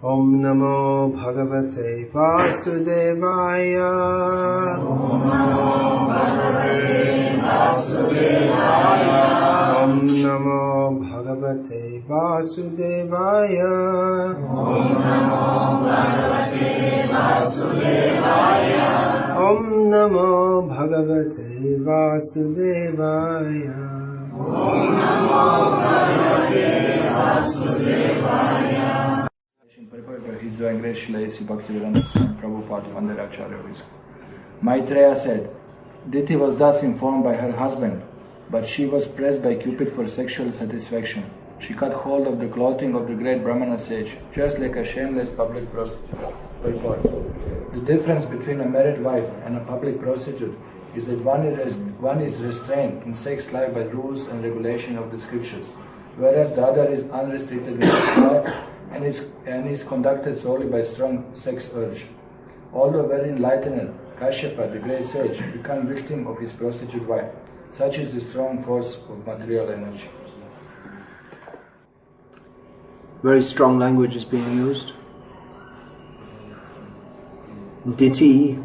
Om Namo Bhagavate Vasudevaya. Om Namo Bhagavate Vasudevaya. Om Namo Bhagavate Vasudevaya. Om Namo Bhagavate Vasudevaya. Om Namo Bhagavate Vasudevaya. Om Namo Bhagavate Vasudevaya. Prepared by His Divine Grace Srila A.C. Bhakti-Vedanta Swami Prabhupada Vandaracharya. Maitreya said, Diti was thus informed by her husband, but she was pressed by Cupid for sexual satisfaction. She cut hold of the clothing of the great Brahmana sage, just like a shameless public prostitute. Purport. The difference between a married wife and a public prostitute is that one is restrained in sex life by rules and regulation of the scriptures, whereas the other is unrestricted in sex life and is conducted solely by strong sex urge. Although very enlightened, Kashyapa, the great sage, became victim of his prostitute wife. Such is the strong force of material energy. Very strong language is being used. Diti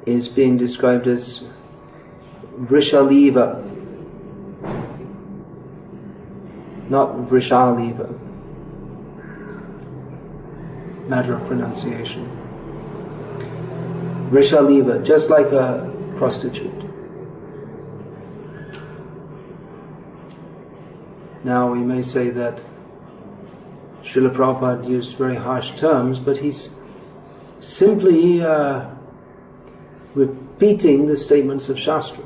is being described as Vrishaliva, not Vrishaliva. Matter of pronunciation. Vrishaliva, just like a prostitute. Now we may say that Srila Prabhupada used very harsh terms, but he's simply repeating the statements of Shastra.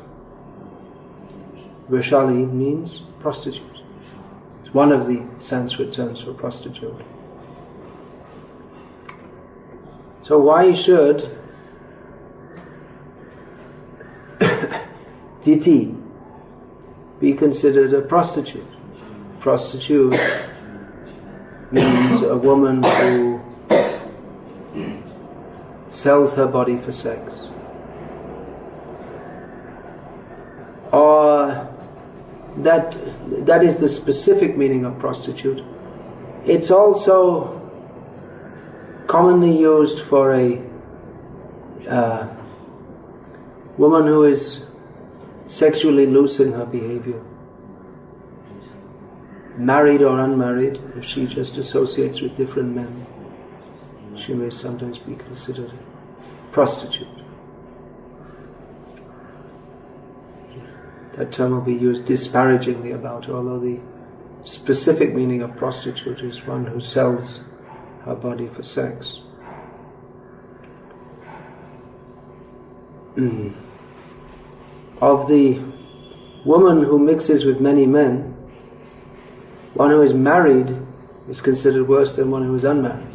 Vrishali means prostitute. It's one of the Sanskrit terms for prostitute. So why should Diti be considered a prostitute? Prostitute means a woman who sells her body for sex. Or that is the specific meaning of prostitute. It's also commonly used for a woman who is sexually loose in her behavior. Married or unmarried, if she just associates with different men, she may sometimes be considered a prostitute. That term will be used disparagingly about her, although the specific meaning of prostitute is one who sells her body for sex. Of the woman who mixes with many men, one who is married is considered worse than one who is unmarried.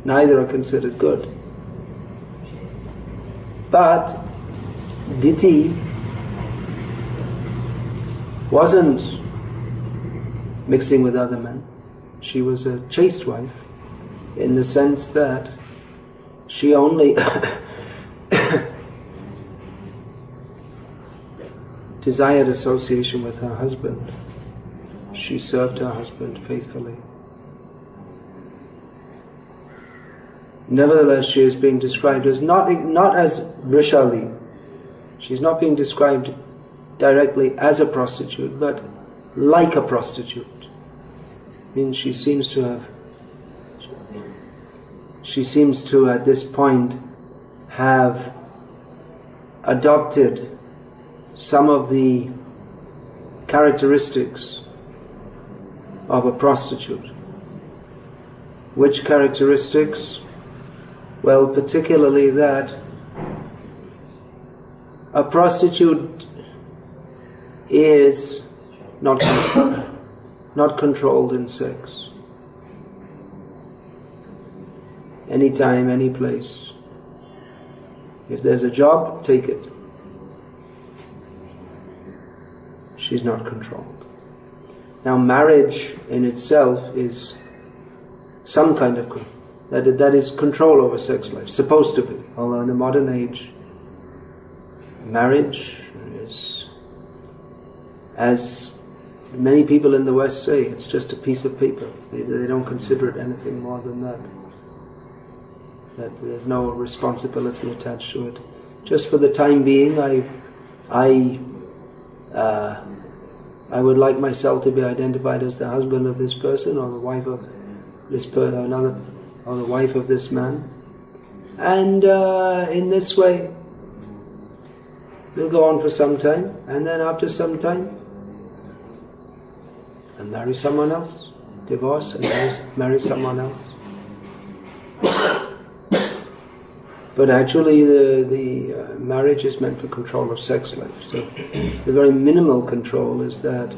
Neither are considered good. But Diti wasn't mixing with other men. She was a chaste wife in the sense that she only desired association with her husband. She served her husband faithfully. Nevertheless, she is being described as not as Vrishali. She's not being described directly as a prostitute, but like a prostitute. Means she seems to at this point have adopted some of the characteristics of a prostitute. Which characteristics? Well, particularly that a prostitute is not controlled in sex. Anytime, any place. If there's a job, take it. She's not controlled. Now, marriage in itself is some kind of that is control over sex life, supposed to be. Although in the modern age, marriage is as many people in the West say it's just a piece of paper. They don't consider it anything more than that. That there's no responsibility attached to it. Just for the time being, I would like myself to be identified as the husband of this person, or the wife of this person, or the wife of this man. And in this way, we'll go on for some time, and then after some time, and marry someone else, divorce and marry someone else. But actually the marriage is meant for control of sex life. So the very minimal control is that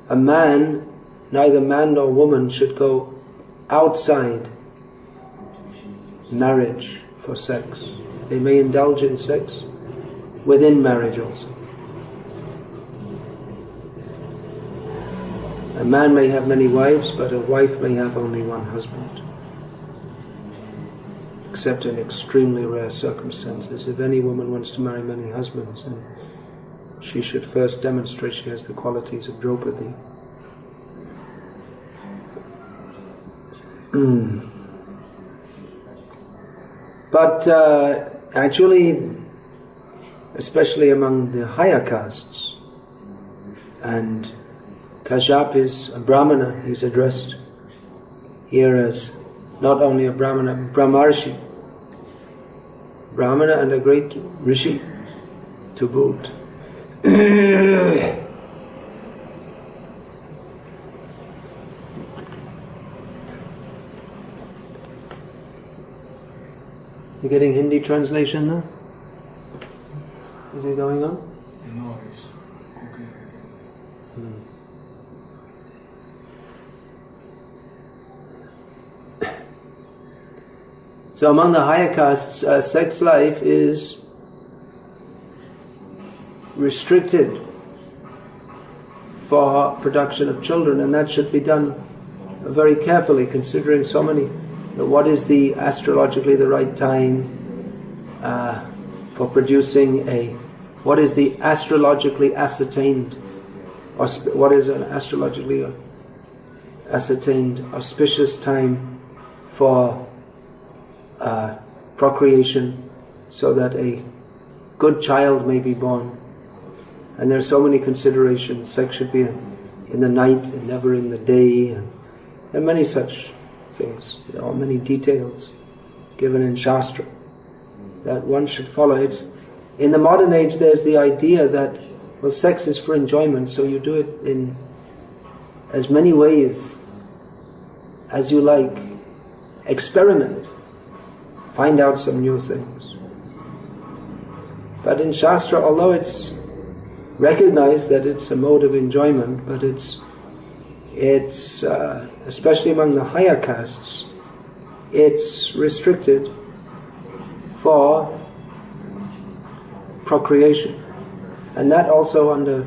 a man, neither man nor woman, should go outside marriage for sex. They may indulge in sex within marriage also. A man may have many wives, but a wife may have only one husband. Except in extremely rare circumstances. If any woman wants to marry many husbands, then she should first demonstrate she has the qualities of Draupadi. But actually, especially among the higher castes, and Kashyap is a Brahmana, he's addressed here as not only a Brahmana, Brahmarshi, Brahmana and a great Rishi to boot. You getting Hindi translation now? Is it going on? No, it's okay. So among the higher castes, sex life is restricted for production of children, and that should be done very carefully, considering so many. What is the astrologically the right time for producing what is the astrologically ascertained, or what is an astrologically ascertained auspicious time for procreation, so that a good child may be born? And there are so many considerations. Sex should be in the night and never in the day, and there are many such things. There are many details given in Shastra that one should follow. It's in the modern age. There's the idea that, well, sex is for enjoyment, so you do it in as many ways as you like. Experiment. Find out some new things. But in Shastra, although it's recognized that it's a mode of enjoyment, but it's especially among the higher castes, it's restricted for procreation, and that also under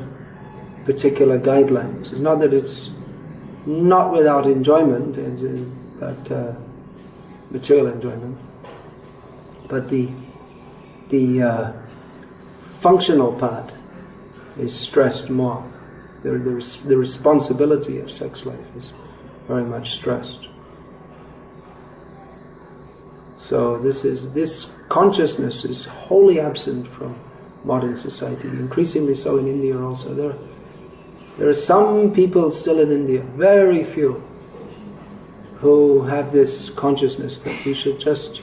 particular guidelines. It's not that it's not without enjoyment, but material enjoyment, but the functional part is stressed more. The responsibility of sex life is very much stressed. So this consciousness is wholly absent from modern society, increasingly so in India also. There are some people still in India, very few, who have this consciousness that we should just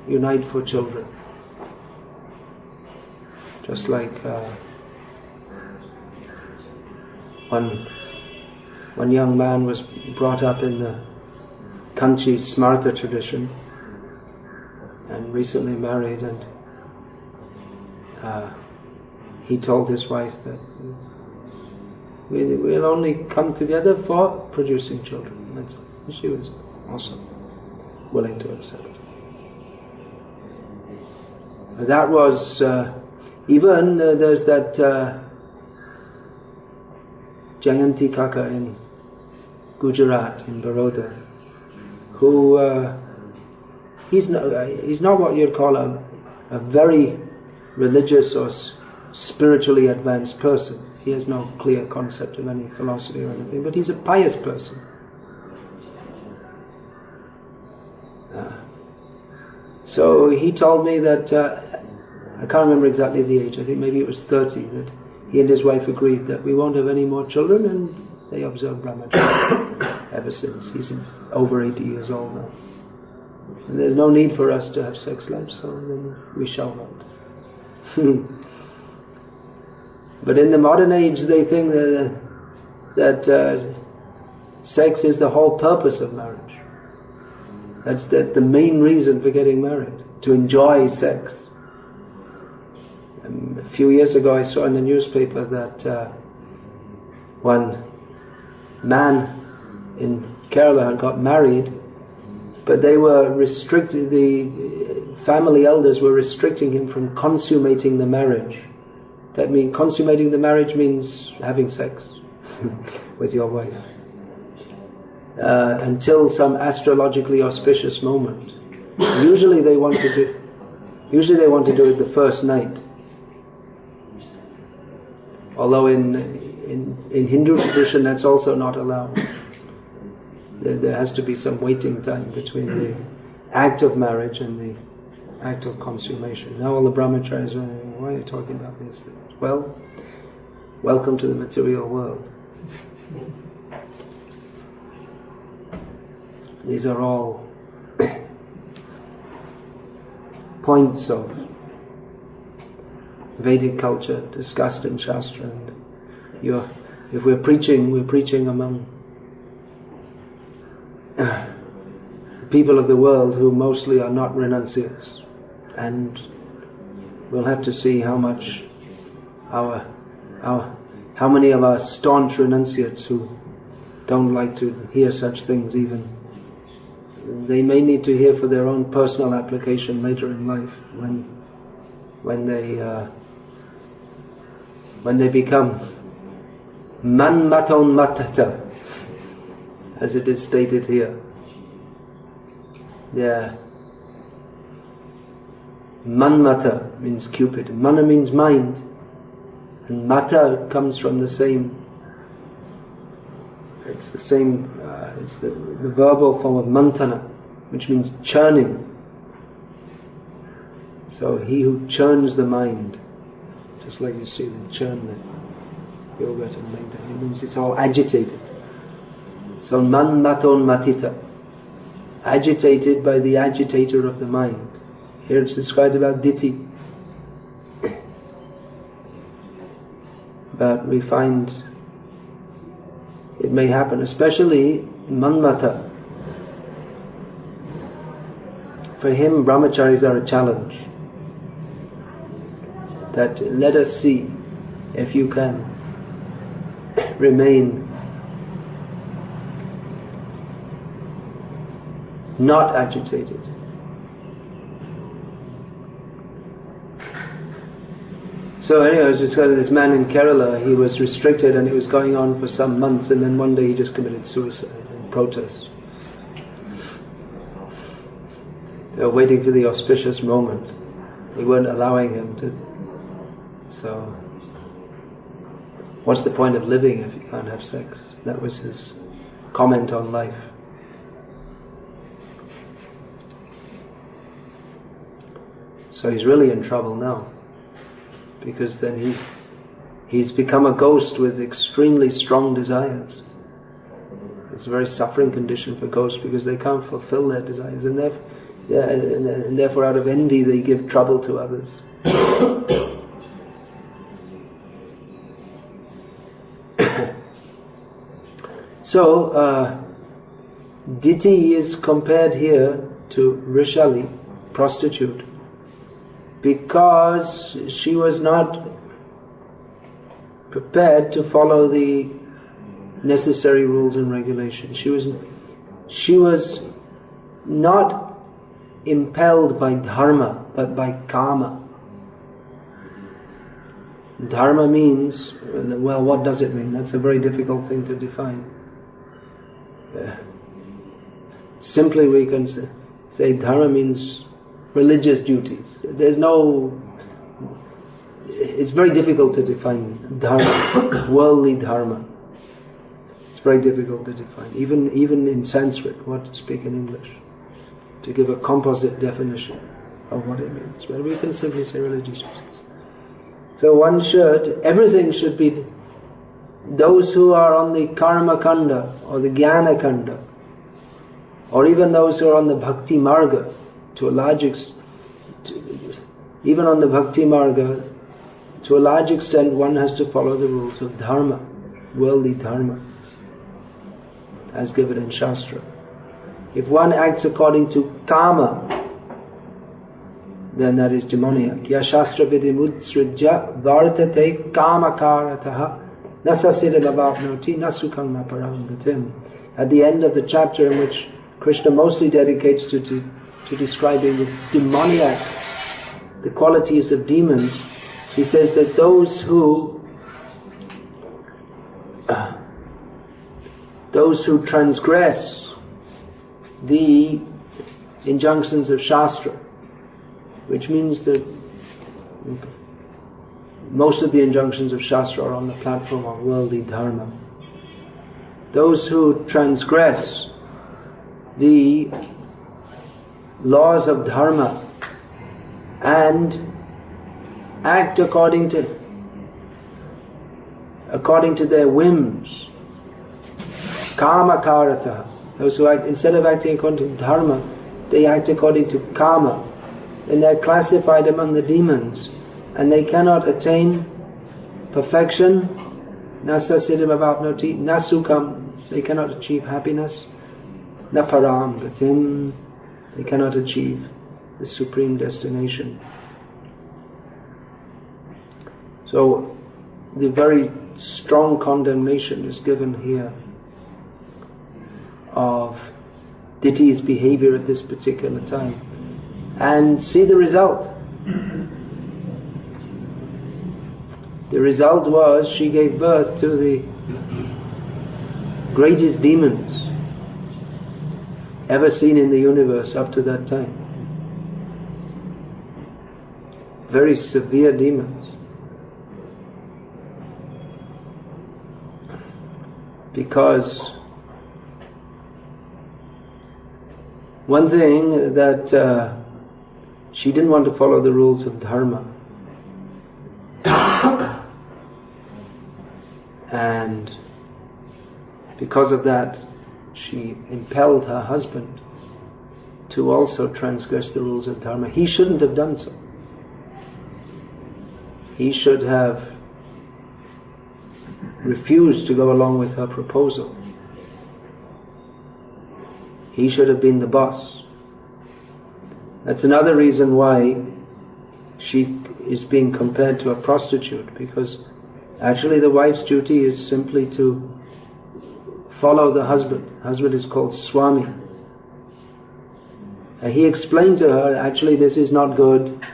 unite for children. Just like one young man was brought up in the Kanchi Smarta tradition and recently married, and he told his wife that we'll only come together for producing children. And she was also willing to accept. That was even there's that Jayanti Kaka in Gujarat, in Baroda, who he's not what you'd call a very religious or spiritually advanced person. He has no clear concept of any philosophy or anything, but he's a pious person. So he told me that, I can't remember exactly the age, I think maybe it was 30, that he and his wife agreed that we won't have any more children, and they observed brahmacharya ever since. He's over 80 years old now. And there's no need for us to have sex lives, so then we shall not. But in the modern age they think that sex is the whole purpose of marriage. That's the main reason for getting married, to enjoy sex. A few years ago I saw in the newspaper that one man in Kerala had got married, but they were restricted, the family elders were restricting him from consummating the marriage. That means, consummating the marriage means having sex with your wife. Until some astrologically auspicious moment. Usually they want to do it the first night. Although in Hindu tradition that's also not allowed. There has to be some waiting time between the act of marriage and the act of consummation. Now all the brahmacharis are, why are you talking about these things? Well, welcome to the material world. These are all points of Vedic culture discussed in Shastra. And if we're preaching among people of the world who mostly are not renunciates, and we'll have to see how much how many of our staunch renunciates who don't like to hear such things even. They may need to hear for their own personal application later in life when they become manmaton matata, as it is stated here. Yeah. Manmata means Cupid. Mana means mind. And mata comes from the same, it's the same, it's the verbal form of mantana, which means churning. So he who churns the mind, just like you see them churn the yogurt and maida, it means it's all agitated. So man maton matita, agitated by the agitator of the mind. Here it's described about ditthi. But we find it may happen, especially manmata. For him, brahmacharis are a challenge. That let us see if you can remain not agitated. So anyway, I was just this man in Kerala, he was restricted and it was going on for some months, and then one day he just committed suicide in protest. They were waiting for the auspicious moment. They weren't allowing him to. So, what's the point of living if you can't have sex? That was his comment on life. So he's really in trouble now, because then he's become a ghost with extremely strong desires. It's a very suffering condition for ghosts because they can't fulfill their desires, and therefore out of envy they give trouble to others. So, Diti is compared here to Rishali, prostitute, because she was not prepared to follow the necessary rules and regulations. She was not impelled by dharma, but by kama. Dharma means, well, what does it mean? That's a very difficult thing to define. Simply we can say dharma means religious duties. There's no it's very difficult to define dharma, worldly dharma. It's very difficult to define, even in Sanskrit, what to speak in English, to give a composite definition of what it means. But we can simply say religious duties. So everything should be, those who are on the karma kanda or the jnana kanda, or even those who are on the bhakti marga, to a large extent, even on the bhakti marga, to a large extent one has to follow the rules of dharma, worldly dharma, as given in Shastra. If one acts according to kama, then that is demoniac. Ya shastra vidimutsrija vartate kamakarataha nasasiddham abhapnoti nasukam naparam gatim. At the end of the chapter, in which Krishna mostly dedicates to describing the demoniac, the qualities of demons, he says that those who transgress the injunctions of Shastra, which means that most of the injunctions of Shastra are on the platform of worldly dharma. Those who transgress the laws of dharma and act according to their whims, kama karata, those who act, instead of acting according to dharma, they act according to kama, and they're classified among the demons, and they cannot attain perfection, nasasiddham abhapnoti, nasukam, they cannot achieve happiness, naparam gatim, they cannot achieve the supreme destination. So the very strong condemnation is given here of Diti's behavior at this particular time. And see the result. The result was she gave birth to the greatest demons ever seen in the universe up to that time. Very severe demons. Because one thing that she didn't want to follow the rules of dharma, and because of that she impelled her husband to also transgress the rules of dharma. He shouldn't have done so. He should have refused to go along with her proposal. He should have been the boss. That's another reason why she is being compared to a prostitute, because actually the wife's duty is simply to follow the husband. The husband is called Swami. And he explained to her, actually this is not good.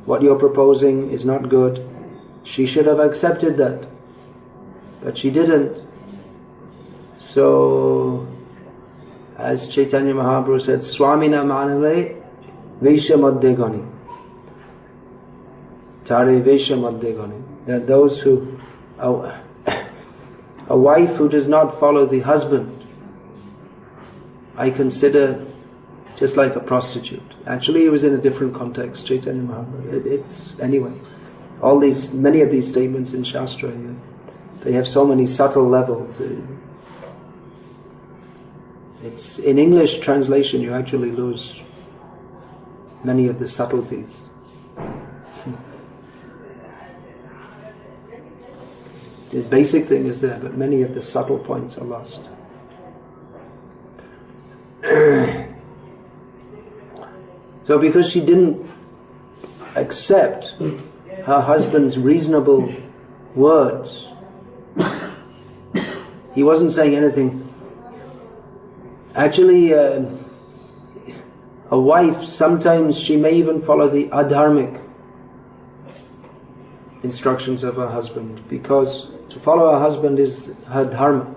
What you're proposing is not good. She should have accepted that, but she didn't. So, as Chaitanya Mahaprabhu said, Swamina manale Vesha Madhyagani. Tare Vesha Madhyagani. That those who, a wife who does not follow the husband, I consider just like a prostitute. Actually, it was in a different context, Chaitanya Mahaprabhu. Anyway. Many of these statements in Shastra, they have so many subtle levels. It's in English translation you actually lose many of the subtleties. The basic thing is there, but many of the subtle points are lost. So because she didn't accept her husband's reasonable words, he wasn't saying anything. Actually, a wife, sometimes she may even follow the adharmic instructions of her husband, because to follow her husband is her dharma.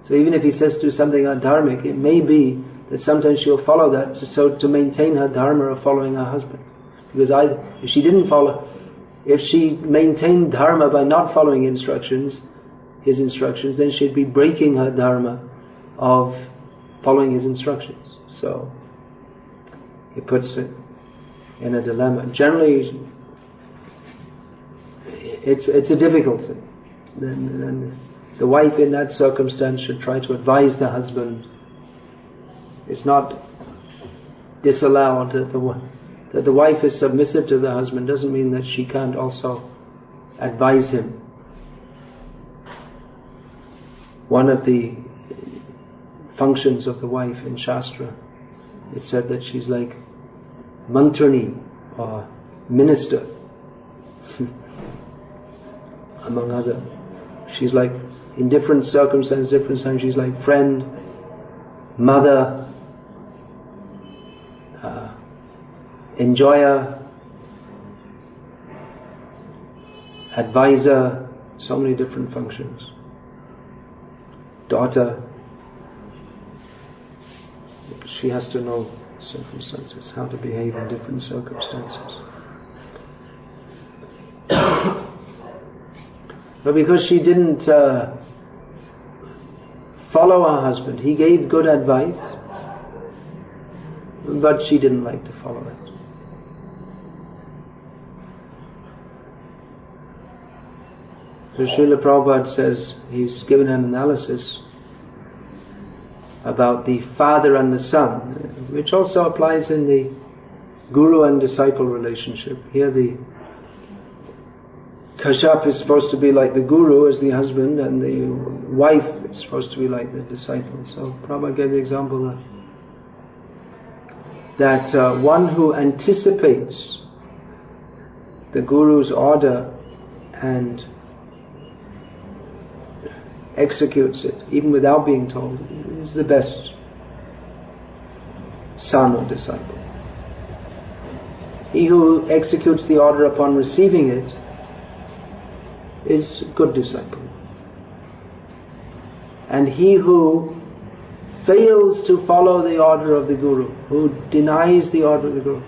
So even if he says to do something adharmic, it may be that sometimes she'll follow that to maintain her dharma of following her husband. Because if she didn't follow, if she maintained dharma by not following his instructions, then she'd be breaking her dharma of following his instructions. So it puts it in a dilemma. Generally, it's a difficult thing. Then the wife in that circumstance should try to advise the husband. It's not disallowed that the wife is submissive to the husband doesn't mean that she can't also advise him. One of the functions of the wife in Shastra, it said that she's like mantrani or minister among other. She's like, in different circumstances, different times, she's like friend, mother, enjoyer, advisor, so many different functions. Daughter, she has to know circumstances, how to behave in different circumstances. But because she didn't follow her husband, he gave good advice, but she didn't like to follow it. So Srila Prabhupada says, he's given an analysis about the father and the son, which also applies in the guru and disciple relationship. Here the Kashyap is supposed to be like the guru as the husband, and the wife is supposed to be like the disciple. So Prabhupada gave the example that one who anticipates the guru's order and executes it, even without being told, is the best son or disciple. He who executes the order upon receiving it is a good disciple. And he who fails to follow the order of the Guru, who denies the order of the Guru,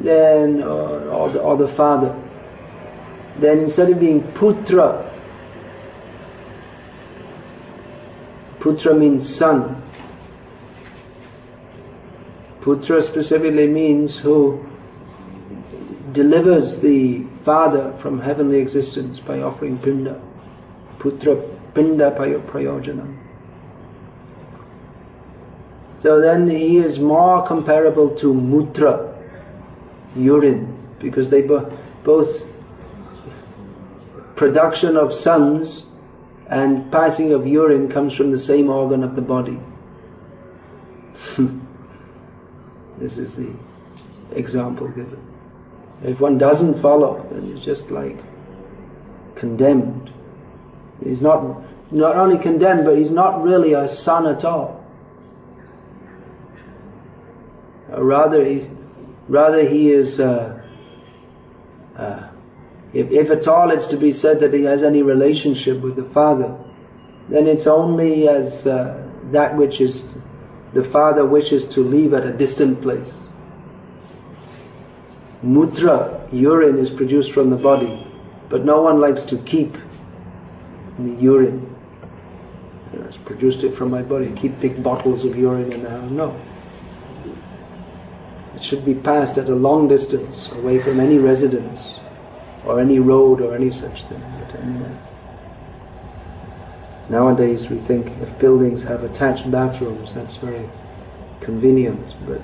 then or the father, then instead of being putra, putra means son. Putra specifically means who delivers the father from heavenly existence by offering pinda. Putra pinda prayojanam. So then he is more comparable to mutra, urine, because they both production of sons and passing of urine comes from the same organ of the body. This is the example given. If one doesn't follow, then he's just like condemned. He's not only condemned, but he's not really a son at all. Rather he is, if at all it's to be said that he has any relationship with the father, then it's only as that which is the father wishes to leave at a distant place. Mutra, urine, is produced from the body, but no one likes to keep the urine. It's produced it from my body. Keep big bottles of urine in the house. No. It should be passed at a long distance, away from any residence, or any road, or any such thing. But anyway. Nowadays we think if buildings have attached bathrooms, that's very convenient, but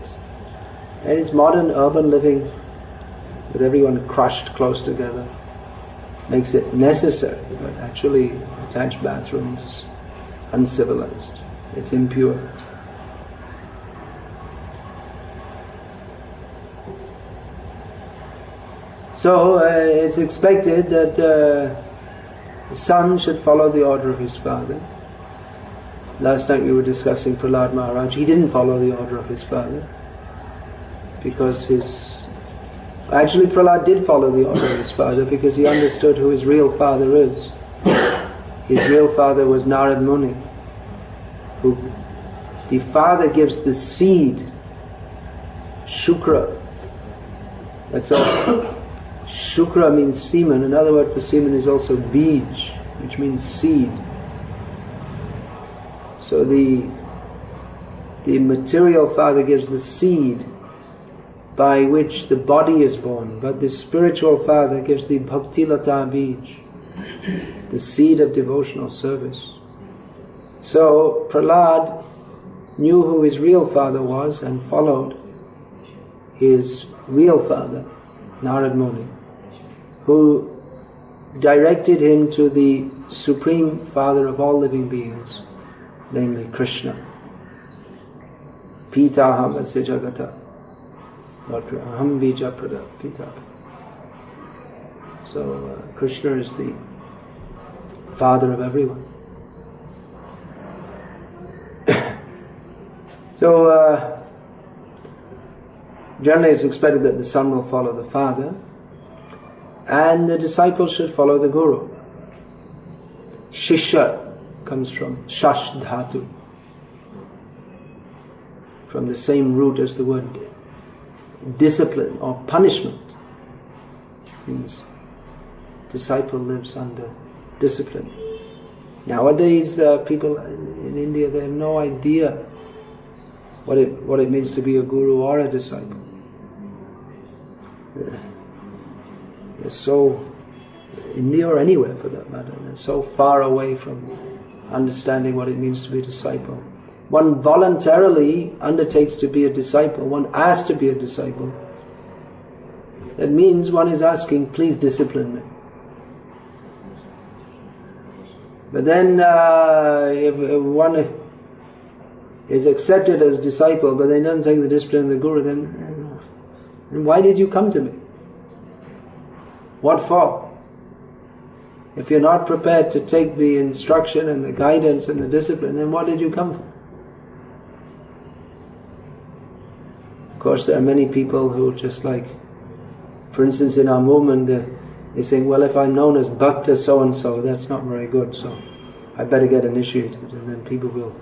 it's modern urban living with everyone crushed close together makes it necessary, but actually attached bathrooms, uncivilized, it's impure. So it's expected that the son should follow the order of his father. Last night we were discussing Prahlad Maharaj. He didn't follow the order of his father because actually Prahlad did follow the order of his father because he understood who his real father is. His real father was Narad Muni, who the father gives the seed, Shukra, That's all. Shukra means semen. Another word for semen is also bij, which means seed. So the material father gives the seed by which the body is born, but the spiritual father gives the bhakti lata bij, the seed of devotional service. So Prahlad knew who his real father was and followed his real father, Narad Muni, who directed him to the supreme father of all living beings, namely Krishna. Pita aham asya jagata, aham bija prada pita. So Krishna is the father of everyone. So generally it's expected that the son will follow the father and the disciple should follow the guru. Shishya comes from shash dhatu, from the same root as the word discipline or punishment. Means disciple lives under discipline. Nowadays people in India, they have no idea what it means to be a guru or a disciple. They're so, India or anywhere for that matter, they're so far away from understanding what it means to be a disciple. One voluntarily undertakes to be a disciple, one asks to be a disciple. That means one is asking, please discipline me. But then if one is accepted as disciple, but they don't take the discipline of the guru, then why did you come to me? What for? If you're not prepared to take the instruction and the guidance and the discipline, then what did you come for? Of course, there are many people who just like, for instance, in our movement, they think, well, if I'm known as Bhakta so-and-so, that's not very good, so I better get initiated, and then people will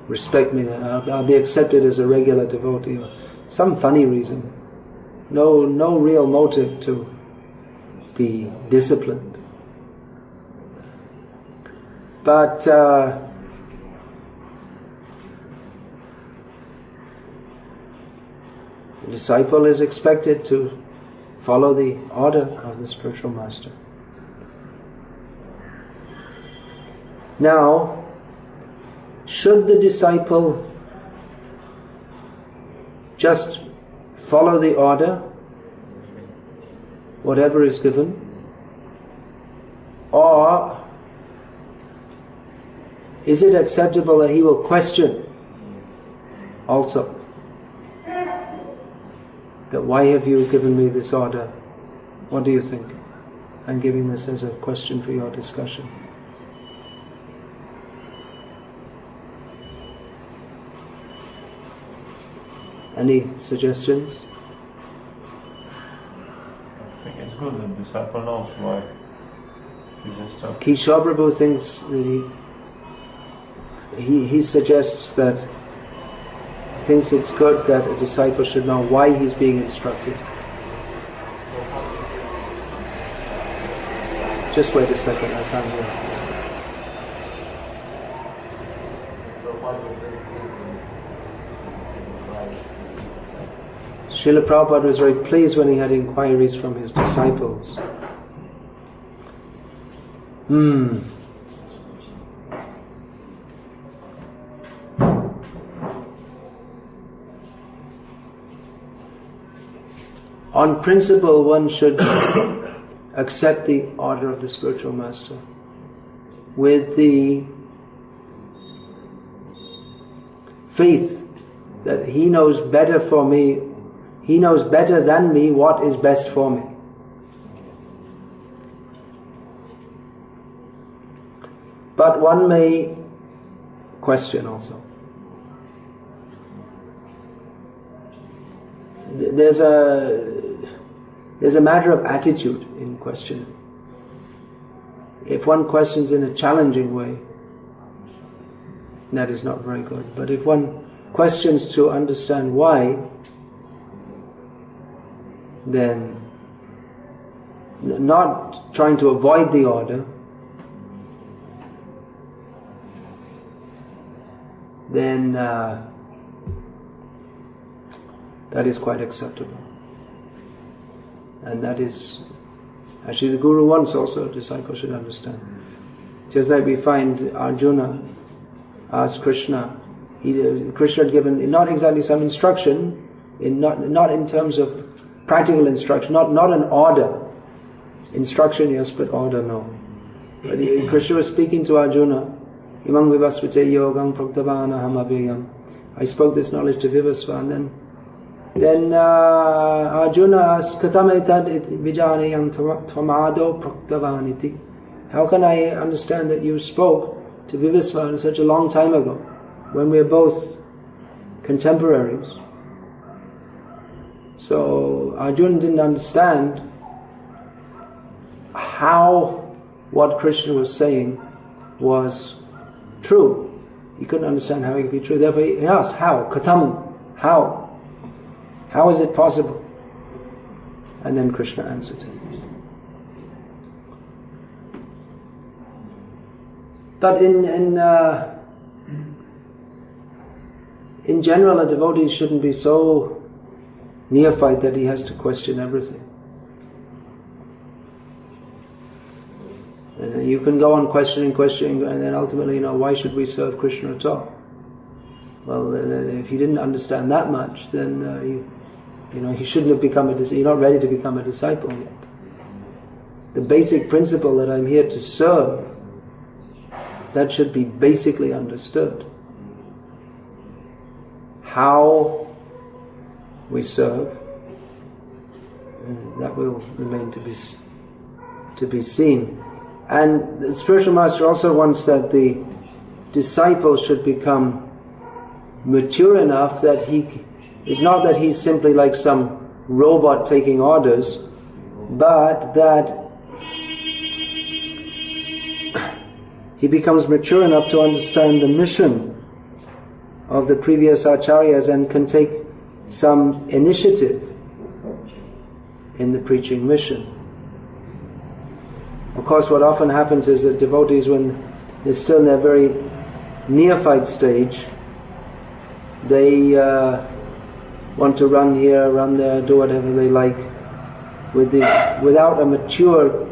respect me, I'll be accepted as a regular devotee, or some funny reason. No real motive to be disciplined. But the disciple is expected to follow the order of the spiritual master. Now, should the disciple just follow the order, whatever is given, or is it acceptable that he will question also? That why have you given me this order? What do you think? I'm giving this as a question for your discussion. Any suggestions? I think it's good that the disciple knows why he's instructed. Kishore Prabhu thinks that he suggests that, thinks it's good that a disciple should know why he's being instructed. Just wait a second, I can't hear. Srila Prabhupada was very pleased when he had inquiries from his disciples. On principle, one should accept the order of the spiritual master with the faith that he knows better for me, he knows better than me what is best for me. But one may question also. There's a matter of attitude in questioning. If one questions in a challenging way, that is not very good. But if one questions to understand why, then not trying to avoid the order, then that is quite acceptable. And that is, actually the Guru wants also a disciple should understand. Just like we find Arjuna asked Krishna, Krishna had given not exactly some instruction, not in terms of practical instruction, not an order. Instruction yes, but order no. But Krishna was speaking to Arjuna, Imam vivasvate yogam praktavana aveyam. I spoke this knowledge to Vivasva, and then Arjuna asked, Katham etad vijanayam tvamado praktavaniti. How can I understand that you spoke to Vivasva such a long time ago, when we're both contemporaries? So Arjuna didn't understand how what Krishna was saying was true. He couldn't understand how it could be true. Therefore he asked, how? Katham? How? How is it possible? And then Krishna answered him. But in general, a devotee shouldn't be so neophyte that he has to question everything. And you can go on questioning, and then ultimately, why should we serve Krishna at all? Well, if you didn't understand that much, then he shouldn't have become you're not ready to become a disciple yet. The basic principle that I'm here to serve, that should be basically understood. How we serve, that will remain to be seen. And the spiritual master also wants that the disciple should become mature enough that it's not that he's simply like some robot taking orders, but that he becomes mature enough to understand the mission of the previous acharyas and can take some initiative in the preaching mission. Of course, what often happens is that devotees, when they're still in their very neophyte stage, they want to run here, run there, do whatever they like, without a mature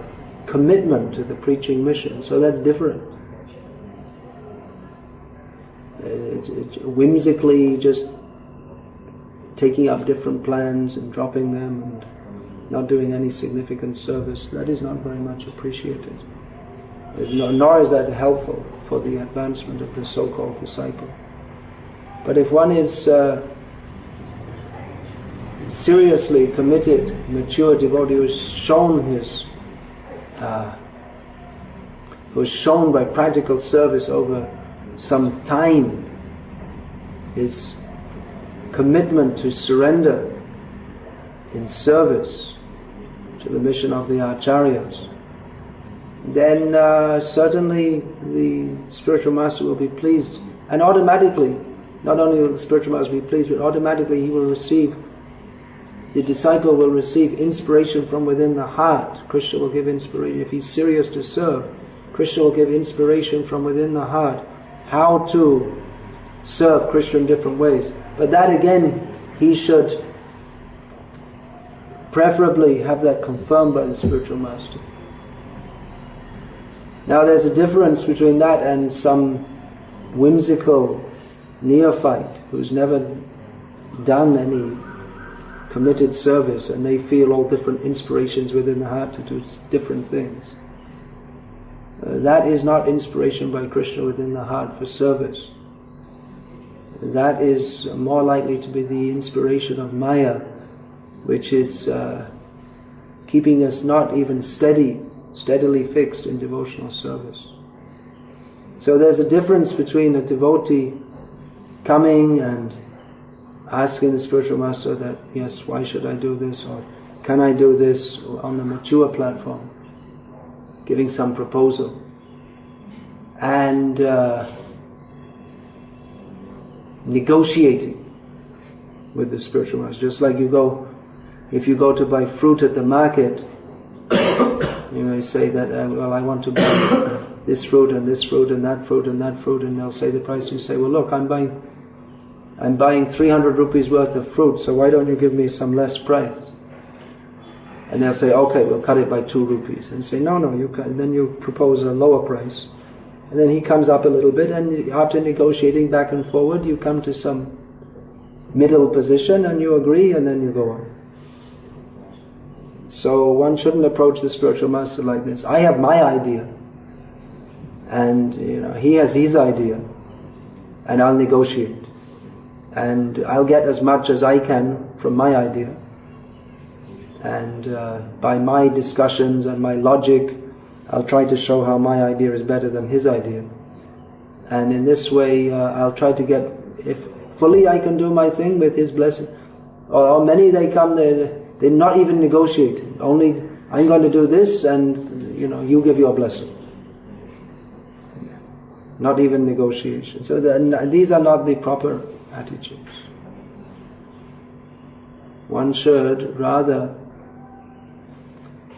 commitment to the preaching mission. So that's different. It's whimsically just taking up different plans and dropping them and not doing any significant service. That is not very much appreciated. Nor is that helpful for the advancement of the so-called disciple. But if one is seriously committed, mature devotee who is shown by practical service over some time his commitment to surrender in service to the mission of the acharyas, then certainly the spiritual master will be pleased, and automatically, not only will the spiritual master be pleased, but automatically the disciple will receive inspiration from within the heart. Krishna will give inspiration. If he's serious to serve, Krishna will give inspiration from within the heart how to serve Krishna in different ways. But that again, he should preferably have that confirmed by the spiritual master. Now there's a difference between that and some whimsical neophyte who's never done any committed service, and they feel all different inspirations within the heart to do different things. That is not inspiration by Krishna within the heart for service. That is more likely to be the inspiration of Maya, which is keeping us not even steadily fixed in devotional service. So there's a difference between a devotee coming and asking the spiritual master that, yes, why should I do this, or can I do this, on a mature platform, giving some proposal, and negotiating with the spiritual master. Just like you go if you go to buy fruit at the market, you may say that, well, I want to buy this fruit and this fruit and that fruit and that fruit, and they'll say the price. You say, well, look, I'm buying 300 rupees worth of fruit, so why don't you give me some less price? And they'll say, okay, we'll cut it by 2 rupees. And say, no, you can. Then you propose a lower price. And then he comes up a little bit, and after negotiating back and forward, you come to some middle position, and you agree, and then you go on. So one shouldn't approach the spiritual master like this. I have my idea, and he has his idea, and I'll negotiate. And I'll get as much as I can from my idea. And by my discussions and my logic, I'll try to show how my idea is better than his idea. And in this way, I'll try to get, if fully I can do my thing with his blessing. Or many, they come, they're not even negotiating. Only, I'm going to do this, and you give your blessing. Not even negotiation. So these are not the proper attitudes. One should rather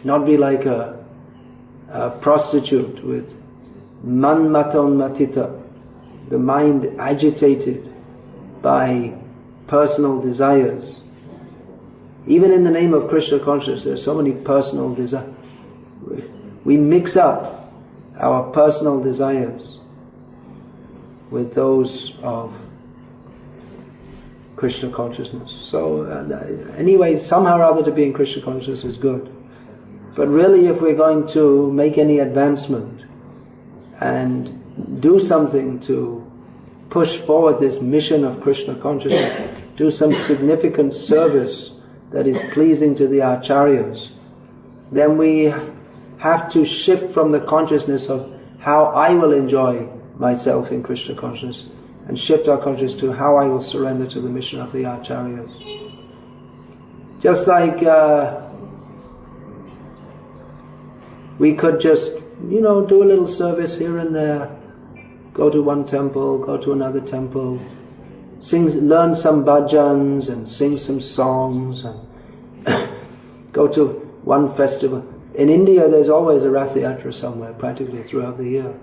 not be like a prostitute with manmaton matita, the mind agitated by personal desires. Even in the name of Krishna consciousness, there are so many personal desires. We mix up our personal desires with those of Krishna consciousness. So anyway, somehow or other to be in Krishna consciousness is good. But really, if we're going to make any advancement and do something to push forward this mission of Krishna consciousness, do some significant service that is pleasing to the acharyas, then we have to shift from the consciousness of how I will enjoy myself in Krishna consciousness, and shift our consciousness to how I will surrender to the mission of the acharyas. Just like we could just, do a little service here and there, go to one temple, go to another temple, learn some bhajans and sing some songs, and go to one festival. In India, there's always a Rath Yatra somewhere, practically throughout the year.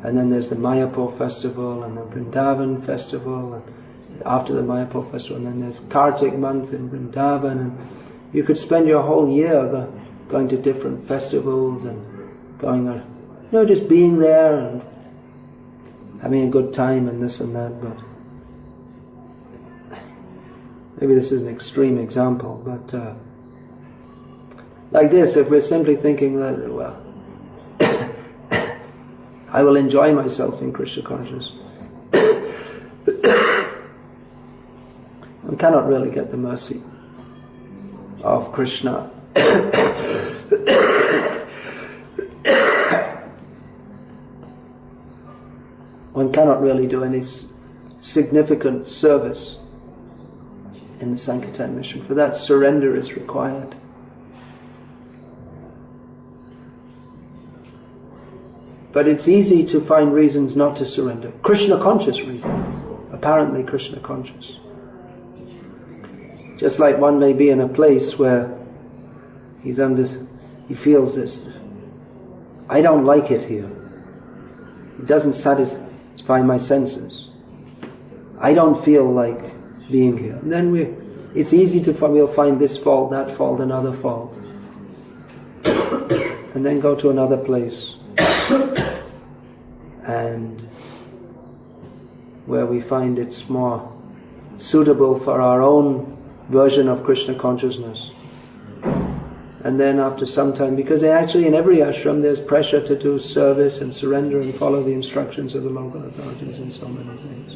And then there's the Mayapur festival and the Vrindavan festival, and after the Mayapur festival, and then there's Kartik month in Vrindavan, and you could spend your whole year going to different festivals and going, just being there and having a good time and this and that. But maybe this is an extreme example, but like this, if we're simply thinking that, well, I will enjoy myself in Krishna consciousness, one cannot really get the mercy of Krishna. One cannot really do any significant service in the Sankirtan mission. For that, surrender is required. But it's easy to find reasons not to surrender. Krishna conscious reasons. Apparently Krishna conscious. Just like one may be in a place where he feels this, I don't like it here. It doesn't satisfy my senses. I don't feel like being here. And then it's easy we'll find this fault, that fault, another fault. And then go to another place. And where we find it's more suitable for our own version of Krishna consciousness. And then after some time, because actually in every ashram there's pressure to do service and surrender and follow the instructions of the local authorities and so many things.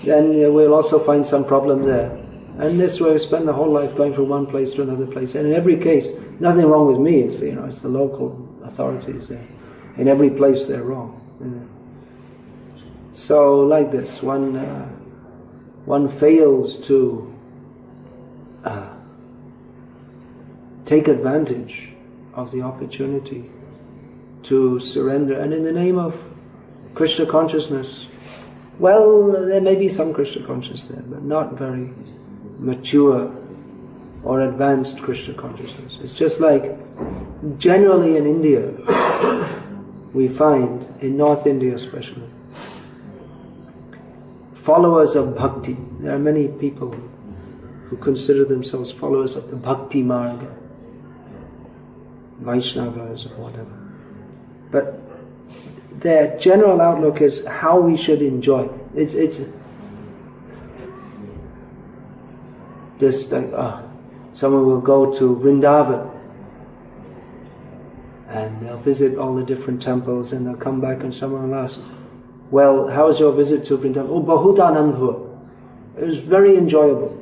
Then we'll also find some problem there. And this way we spend the whole life going from one place to another place. And in every case, nothing wrong with me, it's the local authorities there. In every place they're wrong. So like this, one fails to take advantage of the opportunity to surrender. And in the name of Krishna consciousness, well, there may be some Krishna consciousness there, but not very mature or advanced Krishna consciousness. It's just like generally in India, we find, in North India especially, followers of Bhakti. There are many people who consider themselves followers of the Bhakti Marga, Vaishnavas or whatever. But their general outlook is how we should enjoy. It's just like, someone will go to Vrindavan and they'll visit all the different temples and they'll come back and someone will ask, well, how was your visit to Vrindavan? Oh, bahut anand hua. It was very enjoyable.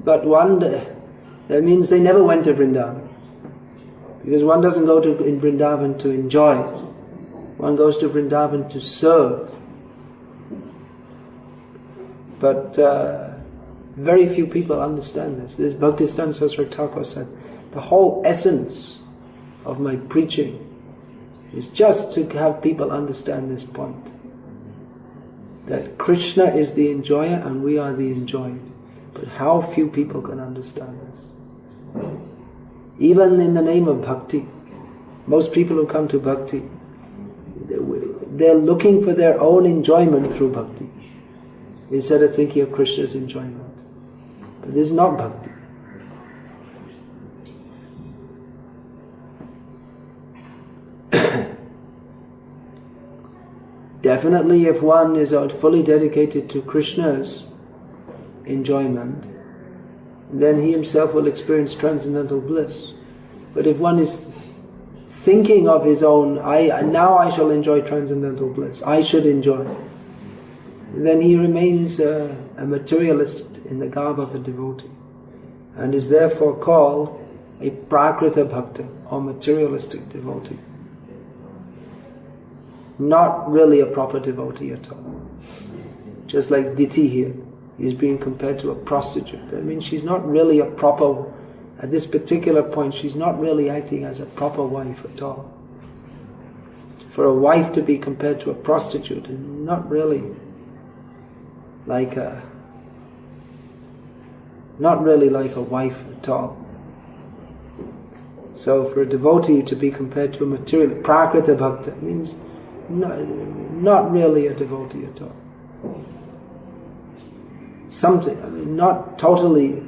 But one day, that means they never went to Vrindavan. Because one doesn't go to in Vrindavan to enjoy. One goes to Vrindavan to serve. But very few people understand this. This Bhaktisiddhanta Saraswati Thakur said, the whole essence of my preaching is just to have people understand this point. That Krishna is the enjoyer and we are the enjoyed. But how few people can understand this. Even in the name of Bhakti, most people who come to Bhakti, they're looking for their own enjoyment through Bhakti, instead of thinking of Krishna's enjoyment. But this is not Bhakti. Definitely if one is fully dedicated to Krishna's enjoyment, then he himself will experience transcendental bliss. But if one is thinking of his own, now I shall enjoy transcendental bliss, I should enjoy, then he remains a materialist in the garb of a devotee, and is therefore called a prakrita bhakta, or materialistic devotee. Not really a proper devotee at all. Just like Diti here, is being compared to a prostitute. That means she's not really a proper, at this particular point, she's not really acting as a proper wife at all. For a wife to be compared to a prostitute is not really like a wife at all. So for a devotee to be compared to a material, prakrita bhakta, means not really a devotee at all. Something, not totally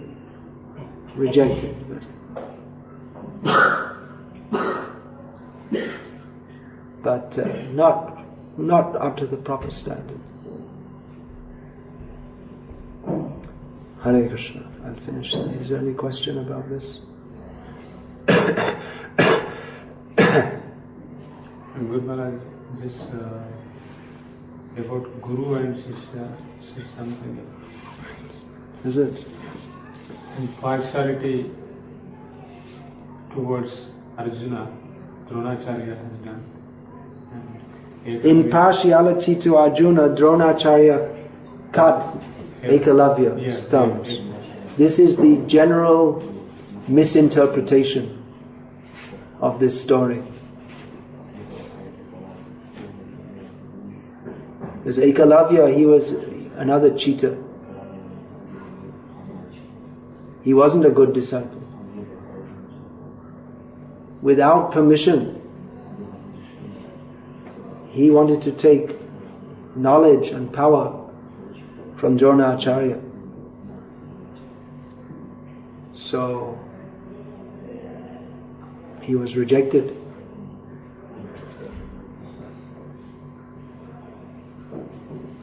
rejected, but not up to the proper standard. Hare Krishna. I'll finish. Is there any question about this? Good Maharaj, this about Guru and Shishya said something. Is it? Partiality towards Arjuna, Dronacharya has done. Impartiality to Arjuna, Dronacharya cut Ekalavya's thumbs. This is the general misinterpretation of this story. Because Ekalavya, he was another cheater. He wasn't a good disciple. Without permission, he wanted to take knowledge and power from Dronacharya. So he was rejected.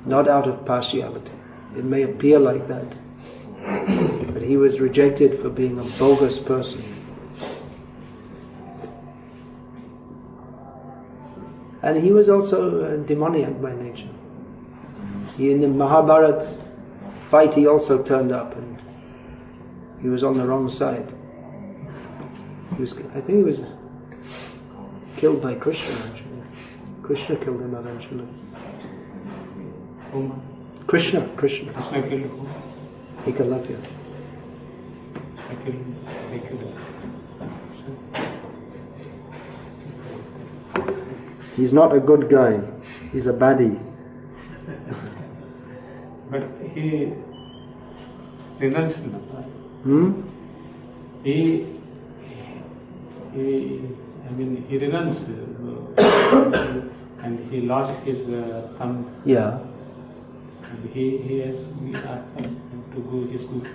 Not out of partiality. It may appear like that. But he was rejected for being a bogus person. And he was also demoniac by nature. In the Mahabharata fight he also turned up and he was on the wrong side. I think he was killed by Krishna actually. Krishna killed him eventually. Krishna killed who? Ekalavya. He's not a good guy. He's a baddie. But he renounced. He renounced and he lost his thumb. Yeah. And he has to go his good.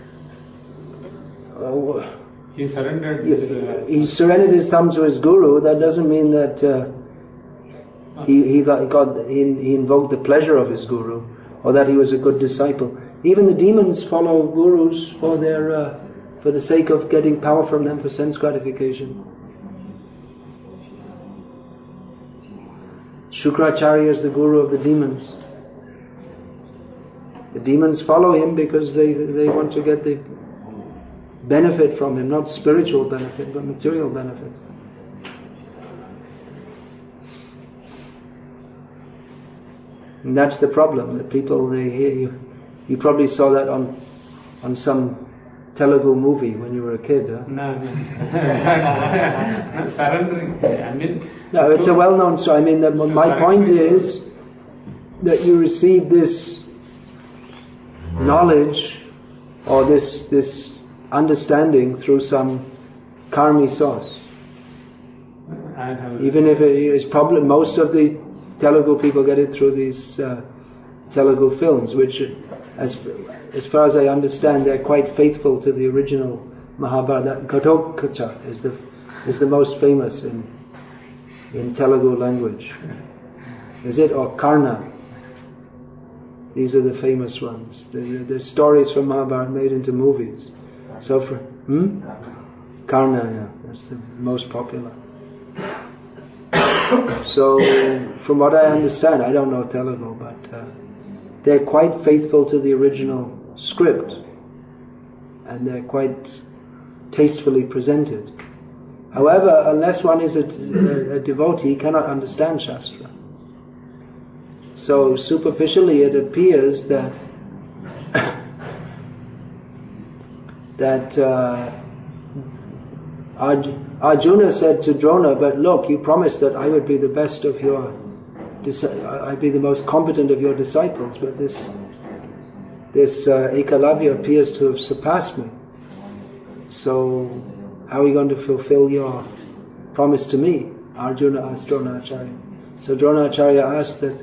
He surrendered his... he surrendered his thumb to his guru. That doesn't mean that he invoked the pleasure of his guru, or that he was a good disciple. Even the demons follow gurus for the sake of getting power from them for sense gratification. Shukracharya is the guru of the demons. The demons follow him because they want to get the benefit from him, not spiritual benefit, but material benefit. And that's the problem. That people, they hear you. You probably saw that on some Telugu movie when you were a kid, huh? No. Surrendering. No, it's a well-known story. My point is that you receive this knowledge or this understanding through some karmi source. Even if it is probably most of the Telugu people get it through these Telugu films, which, as far as I understand, they're quite faithful to the original Mahabharata. Ghatotkacha is the most famous in Telugu language. Is it? Or Karna? These are the famous ones. The stories from Mahabharata made into movies. So for Karna, yeah, that's the most popular. So, from what I understand, I don't know Telugu, but they're quite faithful to the original script, and they're quite tastefully presented. However, unless one is a devotee, he cannot understand Shastra. So superficially it appears that Arjuna said to Drona, but look, you promised that I would be the best of your I'd be the most competent of your disciples, but this Ekalavya appears to have surpassed me. So how are you going to fulfill your promise to me? Arjuna asked Dronacharya. So Dronacharya asked that,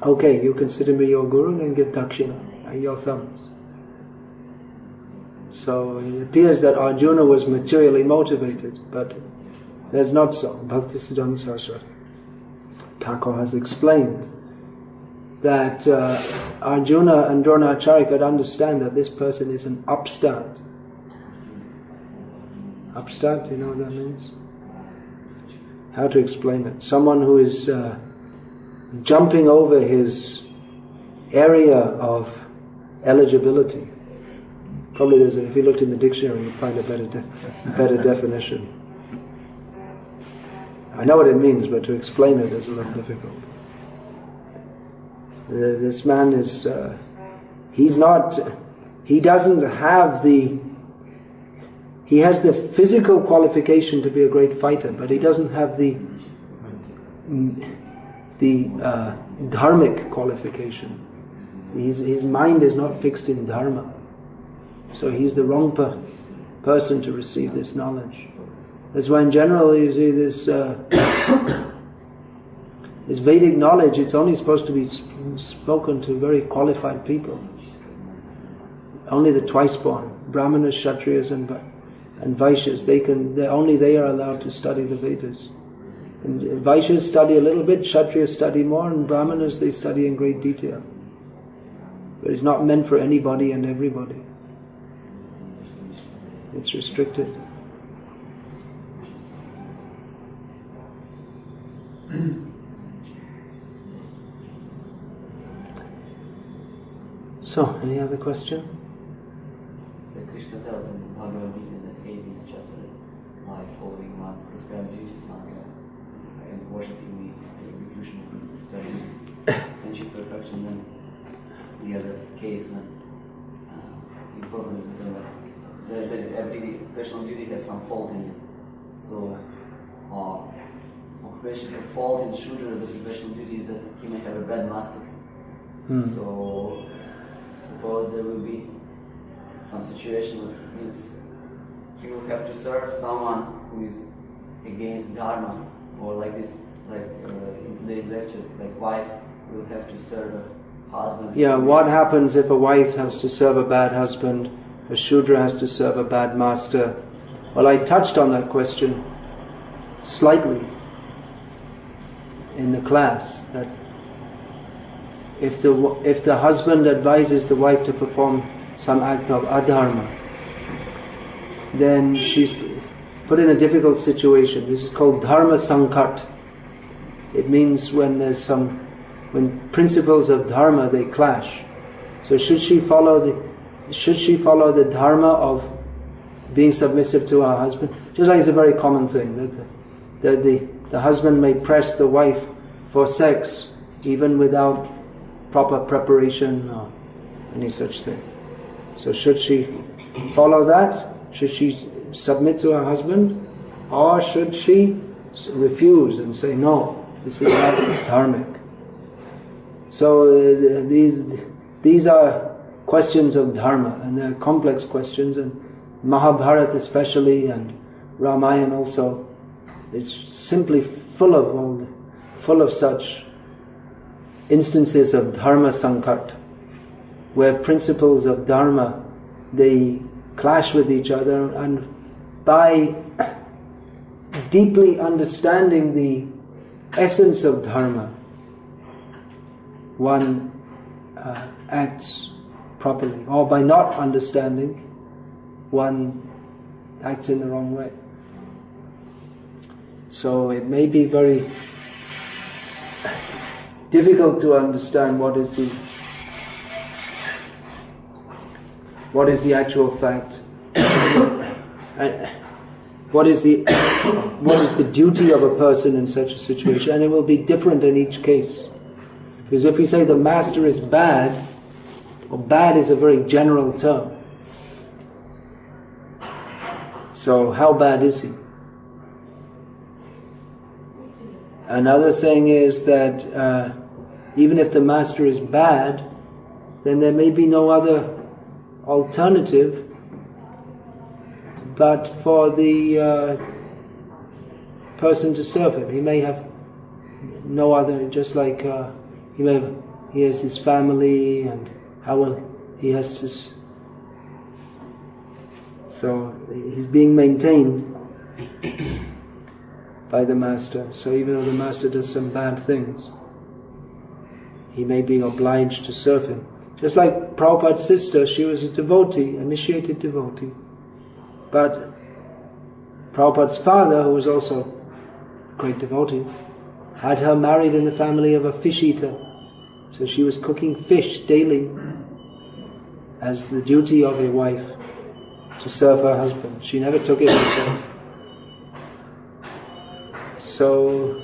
okay, you consider me your guru, then give dakshina, your thumbs. So it appears that Arjuna was materially motivated, but that's not so. Bhaktisiddhanta Saraswati Thakur has explained that Arjuna and Dronacharya could understand that this person is an upstart. Upstart, you know what that means? How to explain it? Someone who is jumping over his area of eligibility. Probably if you looked in the dictionary, you'd find a better definition. I know what it means, but to explain it is a little difficult. This man is, he has the physical qualification to be a great fighter, but he doesn't have the dharmic qualification. His mind is not fixed in dharma. So he's the wrong person to receive this knowledge. That's why in general you see this Vedic knowledge, it's only supposed to be spoken to very qualified people. Only the twice-born, Brahmanas, Kshatriyas and Vaishyas, only they are allowed to study the Vedas. And Vaishyas study a little bit, Kshatriyas study more, and Brahmanas they study in great detail. But it's not meant for anybody and everybody. It's restricted. So, any other question? So Krishna tells in Bhagavad-gita that 18th chapter, my following one's prescribed duties, and worshipping me, the execution of these prescribed duties, achieve perfection. Then the other case when the problem is that every personal duty has some fault in it. So, occupation of fault in Shudra, the professional duty is that he may have a bad master. So, suppose there will be some situation means he will have to serve someone who is against dharma, or like this, like in today's lecture, like wife will have to serve a husband. Yeah, what happens if a wife has to serve a bad husband, a Shudra has to serve a bad master? Well, I touched on that question slightly in the class, that if the husband advises the wife to perform some act of adharma, then she's put in a difficult situation. This is called dharma sankat. It means when principles of dharma, they clash. So should she follow the dharma of being submissive to her husband? Just like it's a very common thing that the husband may press the wife for sex even without proper preparation or any such thing. So should she follow that? Should she submit to her husband? Or should she refuse and say, no, this is not dharmic? So these are questions of dharma, and they're complex questions, and Mahabharata especially, and Ramayana also, it's simply full of such instances of dharma sankat, where principles of dharma, they clash with each other, and by deeply understanding the essence of dharma, one acts properly, or by not understanding, one acts in the wrong way. So it may be very difficult to understand what is the actual fact, what is the duty of a person in such a situation, and it will be different in each case. Because if we say the master is bad, well, bad is a very general term. So how bad is he? Another thing is that even if the master is bad, then there may be no other alternative but for the person to serve him. He may have no other, just like he has his family, and he has to. So he's being maintained by the master. So even though the master does some bad things, he may be obliged to serve him. Just like Prabhupada's sister, she was a devotee, initiated devotee. But Prabhupada's father, who was also a great devotee, had her married in the family of a fish eater. So she was cooking fish daily as the duty of a wife to serve her husband. She never took it herself. So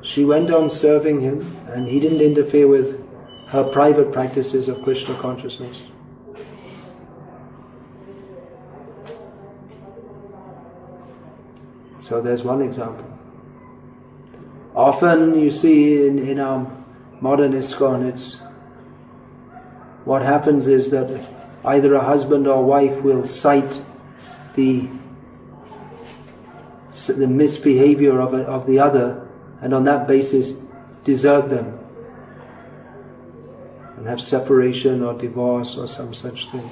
she went on serving him, and he didn't interfere with her private practices of Krishna consciousness. So there's one example. Often you see in our modern ISKCON, what happens is that either a husband or wife will cite the misbehavior of the other, and on that basis desert them and have separation or divorce or some such thing.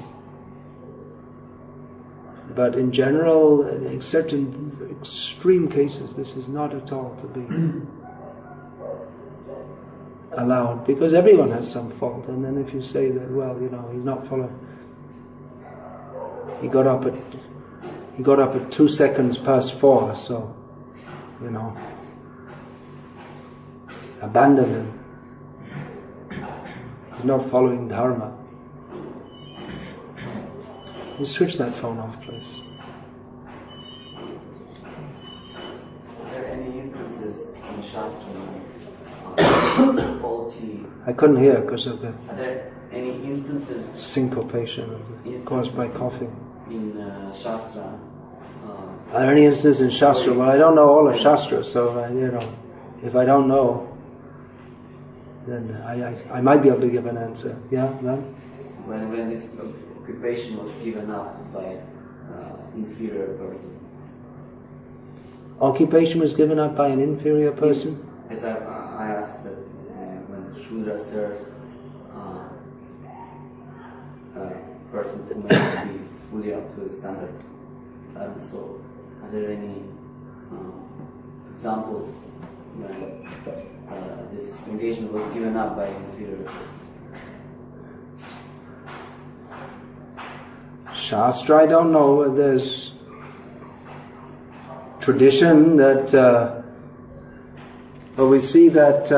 But in general, except in extreme cases, this is not at all to be allowed, because everyone has some fault. And then if you say that, well, he's not following, he got up at 2 seconds past 4, so abandon him. He's not following dharma. You switch that phone off, please. Are there any instances in Shastra faulty? I couldn't hear because of the Are there any instances syncopation caused by coughing? In Shastra? Are there any instances in Shastra? Well, I don't know all of Shastra, so if I don't know, then I might be able to give an answer. Yeah, no? When this occupation was given up by inferior person. Occupation was given up by an inferior person? Yes. As I asked that when Shudra serves a person who may not be fully up to the standard. So, are there any examples when this engagement was given up by an inferior person? Shastra, I don't know. There's tradition that, well, we see that.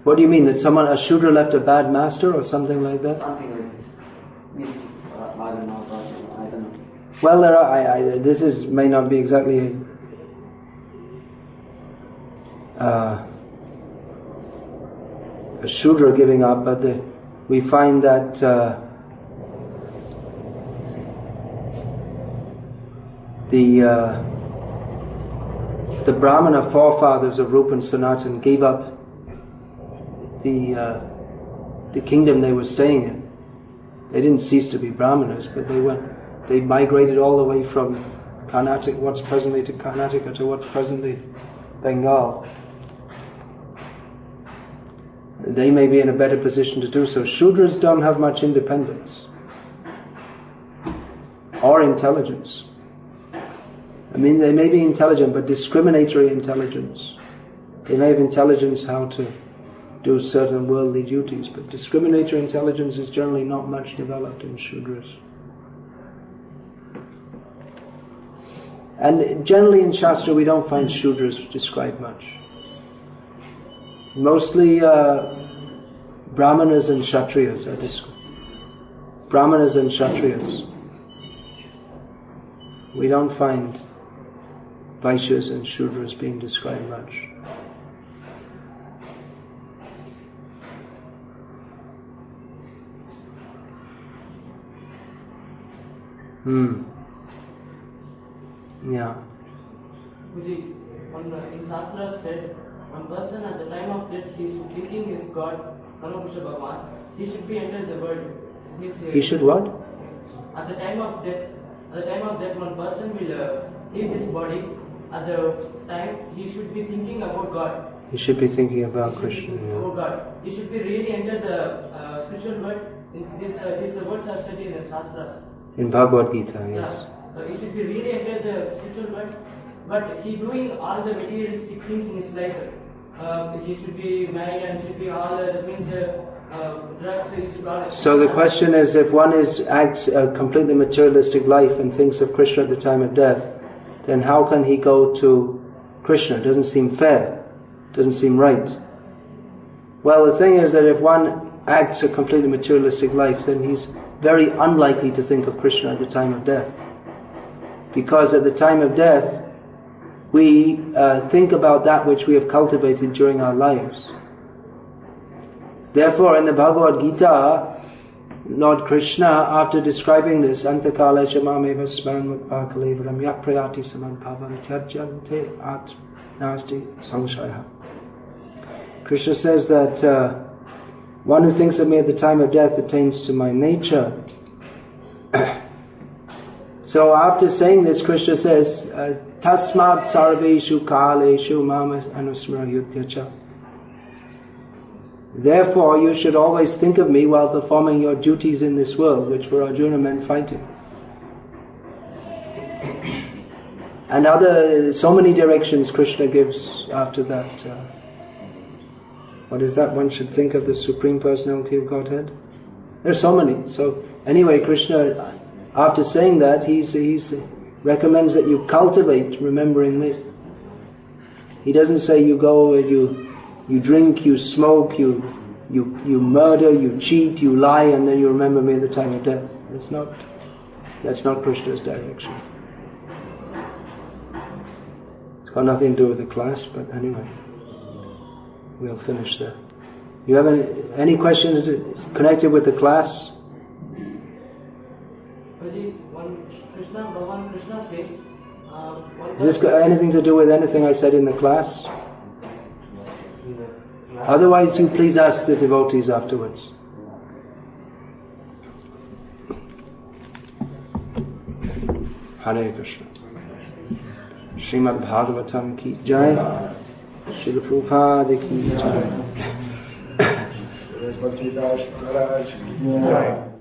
What do you mean? That a Shudra left a bad master or something like that? Something like this. Means, I don't know. Well, there are. This may not be exactly a Shudra giving up, but we find that the Brahmana forefathers of Rupa and Sanatan gave up the kingdom they were staying in. They didn't cease to be Brahmanas, but they migrated all the way from Karnataka, what's presently to Karnataka, to what's presently Bengal. They may be in a better position to do so. Shudras don't have much independence or intelligence. I mean, they may be intelligent, but discriminatory intelligence. They may have intelligence how to do certain worldly duties, but discriminatory intelligence is generally not much developed in Shudras. And generally in Shastra we don't find Shudras described much. Mostly Brahmanas and Kshatriyas are described. Brahmanas and Kshatriyas. We don't find Vaishyas and Shudras being described much. Yeah. In Shastra said, one person at the time of death, he is thinking his God, Paramasha Bhagavan, he should be entered the world. He should what? At the time of death, one person will leave this body. At the time, he should be thinking about God. He should be thinking about Krishna. About God. He should be really enter the spiritual world. The words are said in the Shastras. In Bhagavad-gita, yes. He should be really enter the spiritual world, but he doing all the materialistic things in his life. He should be married and should be all that means drugs. He should all. So the question is, if one acts a completely materialistic life and thinks of Krishna at the time of death, then how can he go to Krishna? It doesn't seem fair. It doesn't seem right. Well, the thing is that if one acts a completely materialistic life, then he's very unlikely to think of Krishna at the time of death. Because at the time of death, we think about that which we have cultivated during our lives. Therefore, in the Bhagavad-gita, Lord Krishna, after describing this, Antakale Shamameva Smaran Mukpakalevaram Yaprayati Saman Pavan Tyajante At Nasti Samshaya. Krishna says that one who thinks of me at the time of death attains to my nature. So after saying this, Krishna says, Tasmat Sarveshu Kaleshu Mama Anusmara Yudhyacha. Therefore, you should always think of me while performing your duties in this world, which were Arjuna men fighting. And so many directions Krishna gives after that. What is that? One should think of the Supreme Personality of Godhead. There's so many. So anyway, Krishna, after saying that, he recommends that you cultivate remembering me. He doesn't say you go and you drink, you smoke, you murder, you cheat, you lie, and then you remember me at the time of death. That's not Krishna's direction. It's got nothing to do with the class, but anyway, we'll finish there. You have any questions connected with the class? Bhagavan Krishna says, Is this got anything to do with anything I said in the class? Otherwise, you please ask the devotees afterwards. Hare Krishna. Srimad Bhagavatam ki jai. Srila Prabhupada ki jai. Bhakti Das Maharaj ki jai.